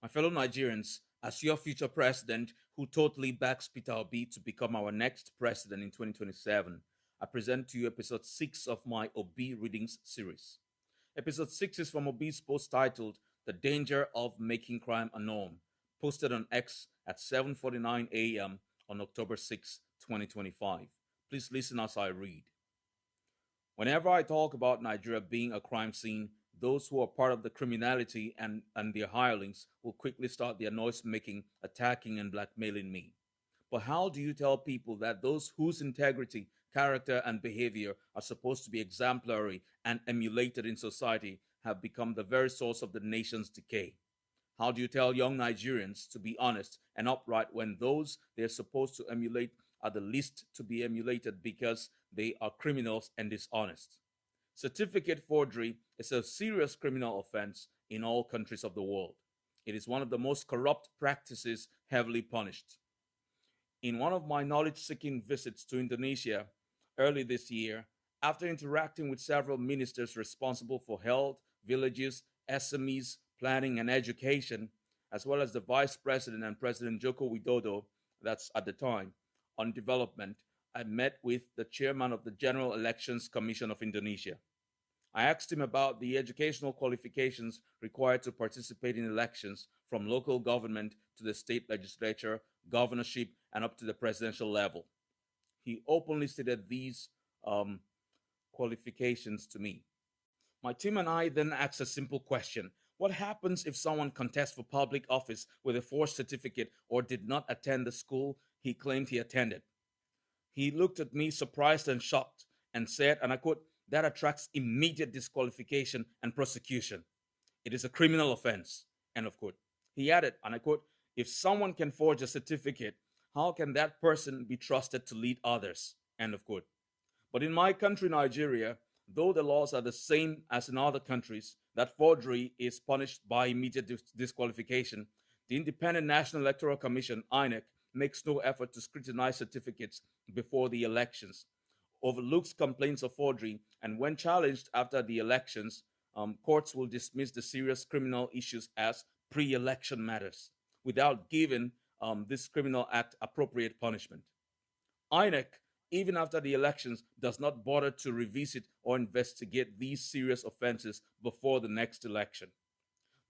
My fellow Nigerians, as your future president who totally backs Peter Obi to become our next president in 2027, I present to you episode 6 of my Obi Readings series. Episode 6 is from Obi's post titled The Danger of Making Crime a Norm, posted on X at 7:49 a.m. on October 6, 2025. Please listen as I read. Whenever I talk about Nigeria being a crime scene, those who are part of the criminality and their hirelings will quickly start their noise making, attacking, and blackmailing me. But how do you tell people that those whose integrity, character, and behavior are supposed to be exemplary and emulated in society have become the very source of the nation's decay? How do you tell young Nigerians to be honest and upright when those they're supposed to emulate are the least to be emulated because they are criminals and dishonest? Certificate forgery is a serious criminal offense in all countries of the world. It is one of the most corrupt practices heavily punished. In one of my knowledge seeking visits to Indonesia early this year, after interacting with several ministers responsible for health, villages, SMEs, planning, and education, as well as the Vice President and President Joko Widodo, that's at the time, on development, I met with the chairman of the General Elections Commission of Indonesia. I asked him about the educational qualifications required to participate in elections from local government to the state legislature, governorship, and up to the presidential level. He openly stated these um, qualifications to me. My team and I then asked a simple question. What happens if someone contests for public office with a forged certificate or did not attend the school he claimed he attended? He looked at me surprised and shocked and said, and I quote, that attracts immediate disqualification and prosecution. It is a criminal offense. End of quote. He added, and I quote, if someone can forge a certificate, how can that person be trusted to lead others? End of quote. But in my country, Nigeria, though the laws are the same as in other countries, that forgery is punished by immediate disqualification. The Independent National Electoral Commission, INEC, makes no effort to scrutinize certificates before the elections, overlooks complaints of forgery, and when challenged after the elections, courts will dismiss the serious criminal issues as pre election matters without giving this criminal act appropriate punishment. INEC, even after the elections, does not bother to revisit or investigate these serious offenses before the next election.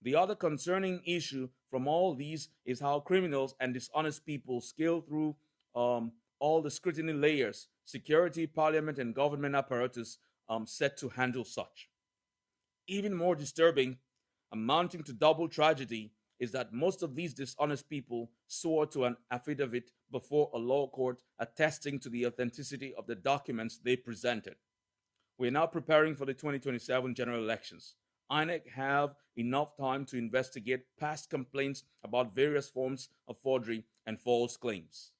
The other concerning issue from all these is how criminals and dishonest people scale through all the scrutiny layers, security, parliament, and government apparatus set to handle such. Even more disturbing, amounting to double tragedy, is that most of these dishonest people swore to an affidavit before a law court attesting to the authenticity of the documents they presented. We are now preparing for the 2027 general elections. INEC have enough time to investigate past complaints about various forms of forgery and false claims.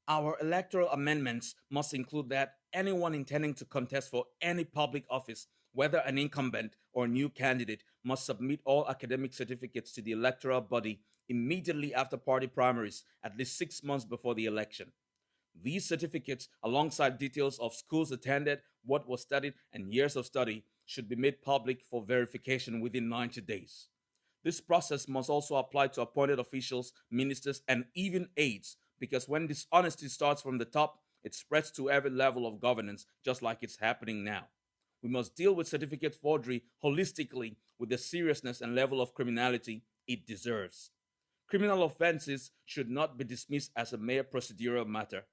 Our electoral amendments must include that anyone intending to contest for any public office, whether an incumbent or a new candidate, must submit all academic certificates to the electoral body immediately after party primaries, at least 6 months before the election. These certificates, alongside details of schools attended, what was studied, and years of study, should be made public for verification within 90 days. This process must also apply to appointed officials, ministers, and even aides, because when dishonesty starts from the top, it spreads to every level of governance, just like it's happening now. We must deal with certificate forgery holistically with the seriousness and level of criminality it deserves. Criminal offenses should not be dismissed as a mere procedural matter.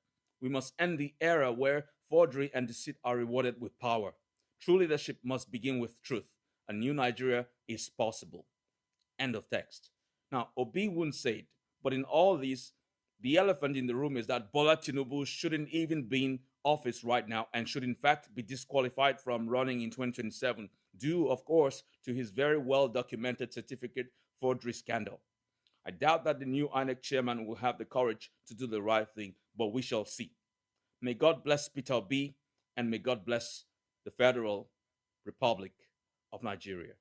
We must end the era where forgery and deceit are rewarded with power. True leadership must begin with truth. A new Nigeria is possible. End of text. Now, Obi wouldn't say it, but in all this, the elephant in the room is that Bola Tinubu shouldn't even be in office right now and should in fact be disqualified from running in 2027, due, of course, to his very well documented certificate forgery scandal. I doubt that the new INEC chairman will have the courage to do the right thing, but we shall see. May God bless Peter B, and may God bless the Federal Republic of Nigeria.